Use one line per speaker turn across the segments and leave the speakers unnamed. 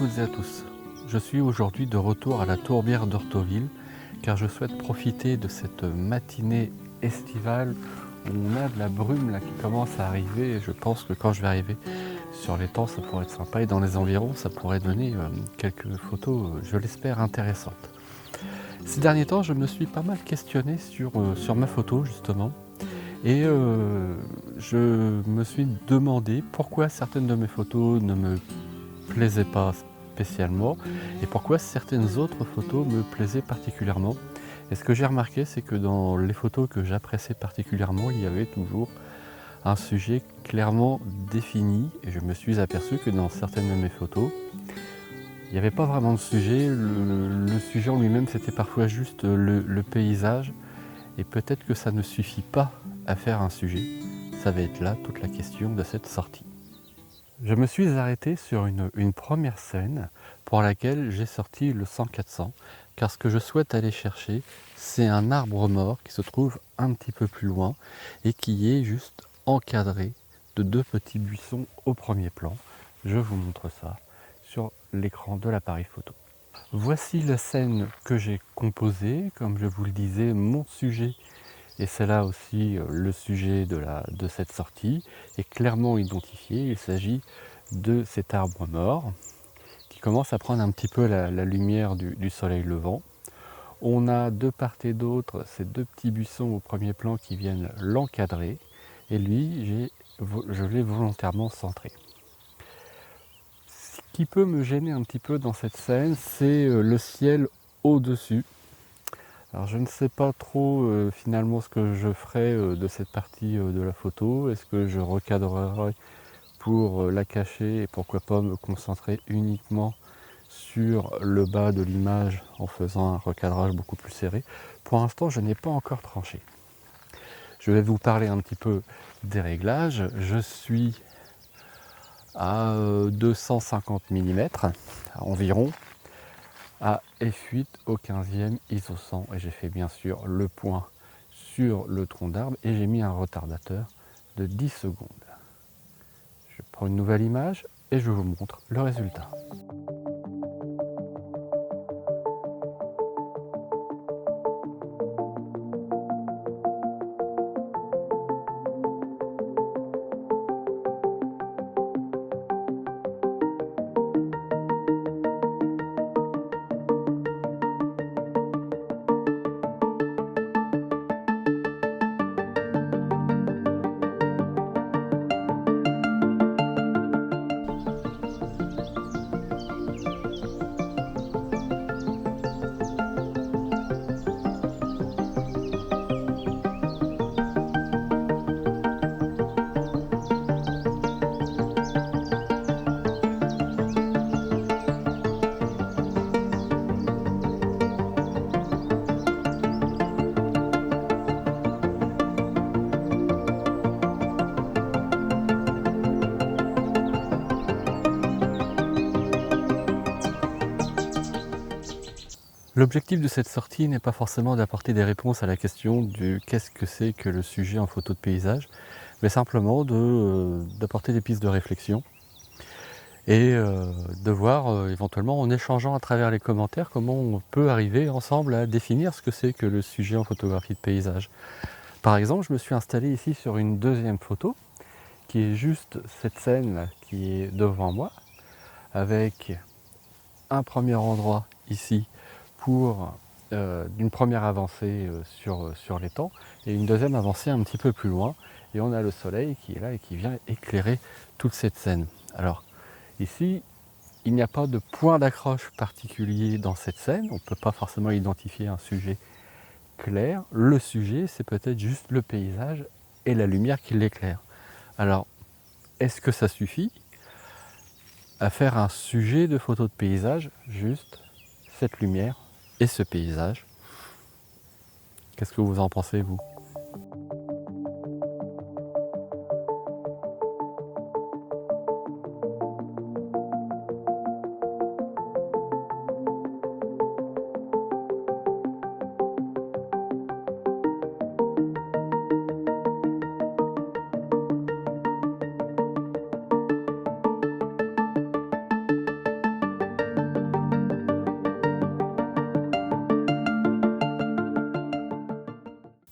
toutes et à tous. Je suis aujourd'hui de retour à la tourbière d'Orthoville car je souhaite profiter de cette matinée estivale où on a de la brume là, qui commence à arriver et je pense que quand je vais arriver sur l'étang ça pourrait être sympa et dans les environs ça pourrait donner quelques photos, je l'espère, intéressantes. Ces derniers temps je me suis pas mal questionné sur ma photo justement et je me suis demandé pourquoi certaines de mes photos ne me plaisaient pas spécialement et pourquoi certaines autres photos me plaisaient particulièrement. Et ce que j'ai remarqué, c'est que dans les photos que j'appréciais particulièrement, il y avait toujours un sujet clairement défini et je me suis aperçu que dans certaines de mes photos, il n'y avait pas vraiment de sujet. Le sujet en lui-même, c'était parfois juste le paysage et peut-être que ça ne suffit pas à faire un sujet. Ça va être là toute la question de cette sortie. Je me suis arrêté sur une première scène pour laquelle j'ai sorti le 100-400 car ce que je souhaite aller chercher, c'est un arbre mort qui se trouve un petit peu plus loin et qui est juste encadré de deux petits buissons au premier plan. Je vous montre ça sur l'écran de l'appareil photo. Voici la scène que j'ai composée. Comme je vous le disais, mon sujet, et c'est là aussi le sujet de cette sortie, est clairement identifié. Il s'agit de cet arbre mort qui commence à prendre un petit peu la lumière du soleil levant. On a de part et d'autre ces deux petits buissons au premier plan qui viennent l'encadrer et lui, je l'ai volontairement centré. Ce qui peut me gêner un petit peu dans cette scène, c'est le ciel au-dessus. Alors je ne sais pas trop finalement ce que je ferai de cette partie de la photo. Est-ce que je recadrerai pour la cacher et pourquoi pas me concentrer uniquement sur le bas de l'image en faisant un recadrage beaucoup plus serré. Pour l'instant, je n'ai pas encore tranché. Je vais vous parler un petit peu des réglages. Je suis à 250 mm environ, à f8 au 15e ISO 100 et j'ai fait bien sûr le point sur le tronc d'arbre et j'ai mis un retardateur de 10 secondes. Je prends une nouvelle image et je vous montre le résultat. L'objectif de cette sortie n'est pas forcément d'apporter des réponses à la question du qu'est-ce que c'est que le sujet en photo de paysage, mais simplement d'apporter des pistes de réflexion et de voir éventuellement en échangeant à travers les commentaires comment on peut arriver ensemble à définir ce que c'est que le sujet en photographie de paysage. Par exemple, je me suis installé ici sur une deuxième photo qui est juste cette scène là qui est devant moi avec un premier endroit ici pour d'une première avancée sur l'étang et une deuxième avancée un petit peu plus loin et on a le soleil qui est là et qui vient éclairer toute cette scène. Alors ici, il n'y a pas de point d'accroche particulier dans cette scène, on ne peut pas forcément identifier un sujet clair. Le sujet, c'est peut-être juste le paysage et la lumière qui l'éclaire. Alors, est-ce que ça suffit à faire un sujet de photo de paysage, juste cette lumière et ce paysage? Qu'est-ce que vous en pensez, vous?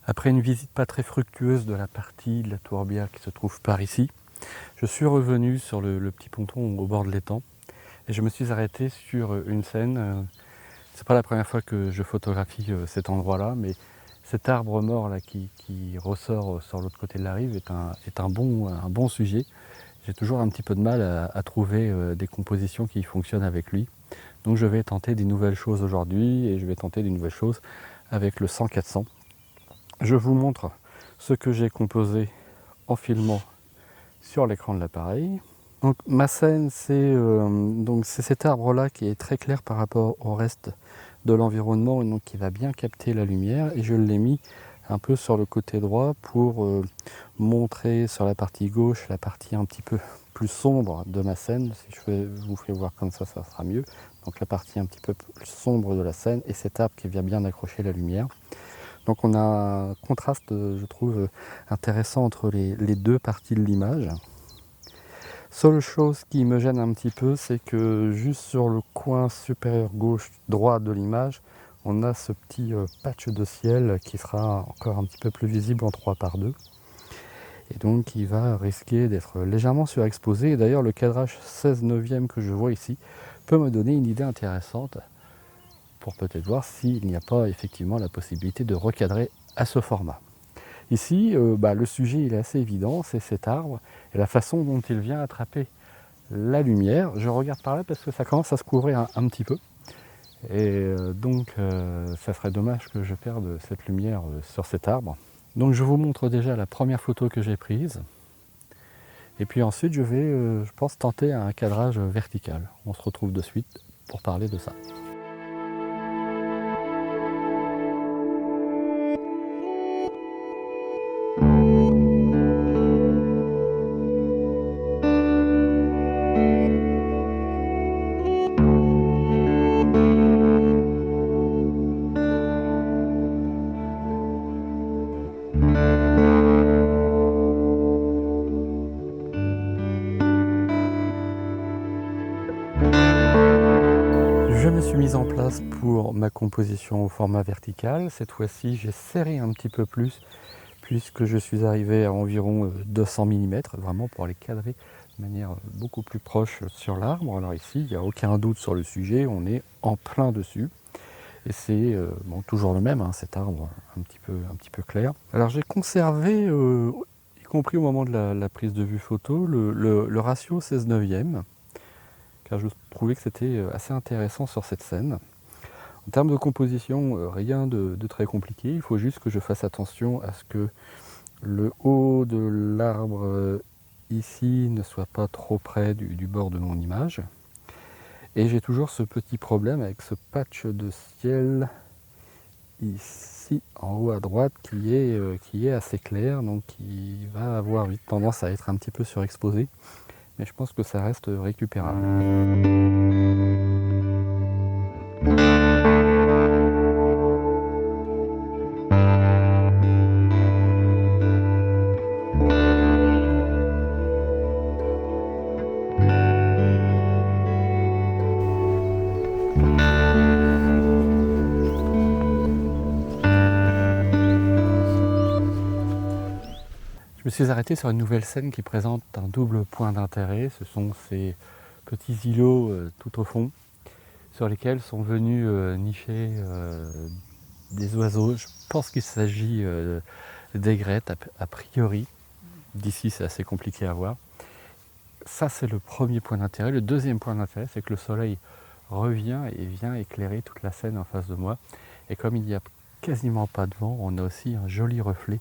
Après une visite pas très fructueuse de la partie de la tourbière qui se trouve par ici, je suis revenu sur le petit ponton au bord de l'étang et je me suis arrêté sur une scène. C'est pas la première fois que je photographie cet endroit-là, mais cet arbre mort là qui ressort sur l'autre côté de la rive est un bon sujet. J'ai toujours un petit peu de mal à trouver des compositions qui fonctionnent avec lui. Donc je vais tenter des nouvelles choses aujourd'hui et je vais tenter des nouvelles choses avec le 100-400. Je vous montre ce que j'ai composé en filmant sur l'écran de l'appareil. Donc ma scène, c'est cet arbre-là qui est très clair par rapport au reste de l'environnement et donc qui va bien capter la lumière, et je l'ai mis un peu sur le côté droit pour montrer sur la partie gauche la partie un petit peu plus sombre de ma scène. Si je vous fais voir comme ça sera mieux. Donc la partie un petit peu plus sombre de la scène et cet arbre qui vient bien accrocher la lumière. Donc on a un contraste, je trouve, intéressant entre les deux parties de l'image. Seule chose qui me gêne un petit peu, c'est que juste sur le coin supérieur gauche droit de l'image, on a ce petit patch de ciel qui sera encore un petit peu plus visible en 3:2. Et donc il va risquer d'être légèrement surexposé. Et d'ailleurs le cadrage 16/9 que je vois ici peut me donner une idée intéressante pour peut-être voir s'il n'y a pas effectivement la possibilité de recadrer à ce format. Ici, le sujet il est assez évident, c'est cet arbre et la façon dont il vient attraper la lumière. Je regarde par là parce que ça commence à se couvrir un petit peu. Et donc ça serait dommage que je perde cette lumière sur cet arbre. Donc je vous montre déjà la première photo que j'ai prise. Et puis ensuite je vais, je pense, tenter un cadrage vertical. On se retrouve de suite pour parler de ça. Je me suis mise en place pour ma composition au format vertical. Cette fois-ci, j'ai serré un petit peu plus puisque je suis arrivé à environ 200 mm, vraiment pour aller cadrer de manière beaucoup plus proche sur l'arbre. Alors ici, il n'y a aucun doute sur le sujet, on est en plein dessus. Et c'est toujours le même, hein, cet arbre un petit peu clair. Alors j'ai conservé, y compris au moment de la prise de vue photo, le ratio 16/9, car je trouvais que c'était assez intéressant sur cette scène. En termes de composition, rien de très compliqué, il faut juste que je fasse attention à ce que le haut de l'arbre ici ne soit pas trop près du bord de mon image. Et j'ai toujours ce petit problème avec ce patch de ciel ici en haut à droite qui est assez clair, donc qui va avoir vite tendance à être un petit peu surexposé. Mais je pense que ça reste récupérable. Je me suis arrêté sur une nouvelle scène qui présente un double point d'intérêt. Ce sont ces petits îlots tout au fond sur lesquels sont venus nicher des oiseaux. Je pense qu'il s'agit d'aigrettes a priori. D'ici c'est assez compliqué à voir. Ça c'est le premier point d'intérêt. Le deuxième point d'intérêt, c'est que le soleil revient et vient éclairer toute la scène en face de moi. Et comme il n'y a quasiment pas de vent, on a aussi un joli reflet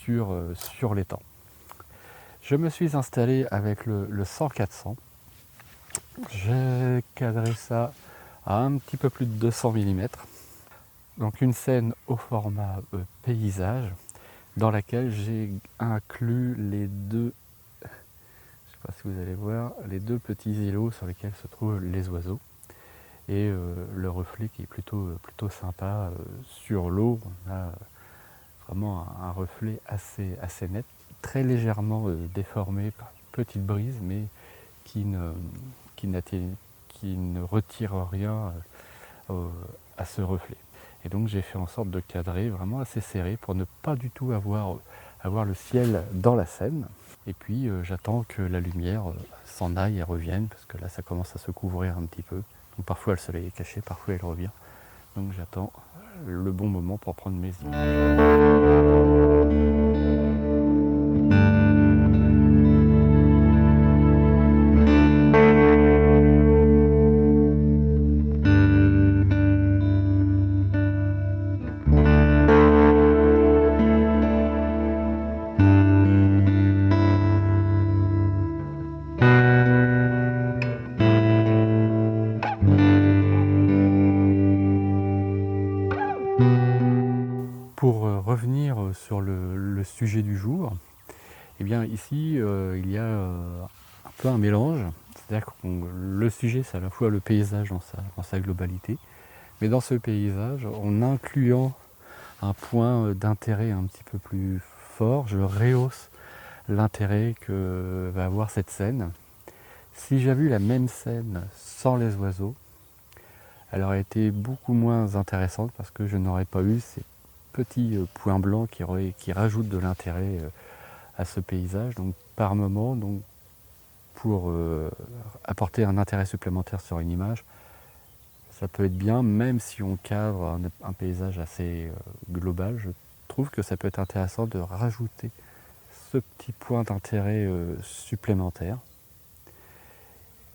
sur l'étang. Je me suis installé avec le 100-400. J'ai cadré ça à un petit peu plus de 200 mm. Donc une scène au format paysage dans laquelle j'ai inclus les deux, je ne sais pas si vous allez voir, les deux petits îlots sur lesquels se trouvent les oiseaux. Et le reflet qui est plutôt sympa sur l'eau. On a vraiment un reflet assez net, très légèrement déformé par une petite brise, mais qui ne retire rien à ce reflet. Et donc j'ai fait en sorte de cadrer vraiment assez serré pour ne pas du tout avoir le ciel dans la scène. Et puis j'attends que la lumière s'en aille et revienne, parce que là ça commence à se couvrir un petit peu. Donc parfois le soleil est caché, parfois il revient. Donc j'attends le bon moment pour prendre mes images. Pour revenir sur le sujet du jour, eh bien ici il y a un peu un mélange, c'est-à-dire que le sujet c'est à la fois le paysage dans sa globalité, mais dans ce paysage, en incluant un point d'intérêt un petit peu plus fort, je rehausse l'intérêt que va avoir cette scène. Si j'avais eu la même scène sans les oiseaux, elle aurait été beaucoup moins intéressante parce que je n'aurais pas eu ces petits points blancs qui rajoutent de l'intérêt à ce paysage. Donc par moment, donc, pour apporter un intérêt supplémentaire sur une image, ça peut être bien, même si on cadre un paysage assez global. Je trouve que ça peut être intéressant de rajouter ce petit point d'intérêt supplémentaire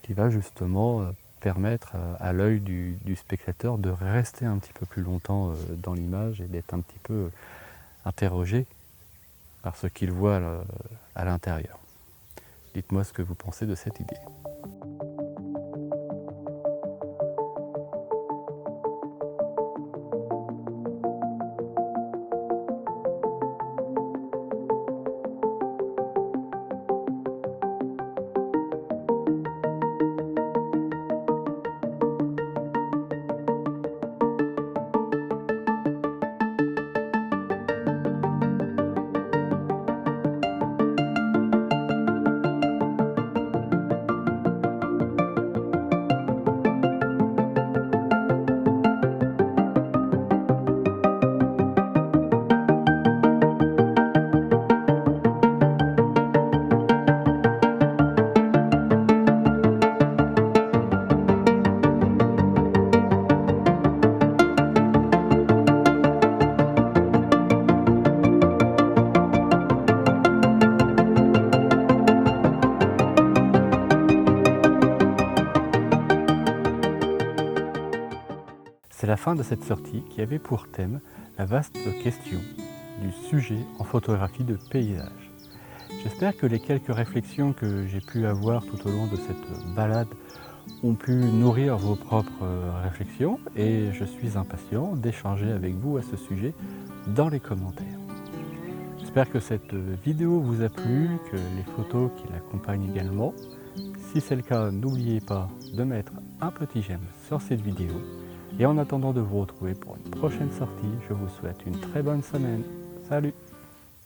qui va justement permettre à l'œil du spectateur de rester un petit peu plus longtemps dans l'image et d'être un petit peu interrogé par ce qu'il voit à l'intérieur. Dites-moi ce que vous pensez de cette idée. C'est la fin de cette sortie qui avait pour thème la vaste question du sujet en photographie de paysage. J'espère que les quelques réflexions que j'ai pu avoir tout au long de cette balade ont pu nourrir vos propres réflexions et je suis impatient d'échanger avec vous à ce sujet dans les commentaires. J'espère que cette vidéo vous a plu, que les photos qui l'accompagnent également. Si c'est le cas, n'oubliez pas de mettre un petit j'aime sur cette vidéo. Et en attendant de vous retrouver pour une prochaine sortie, je vous souhaite une très bonne semaine. Salut!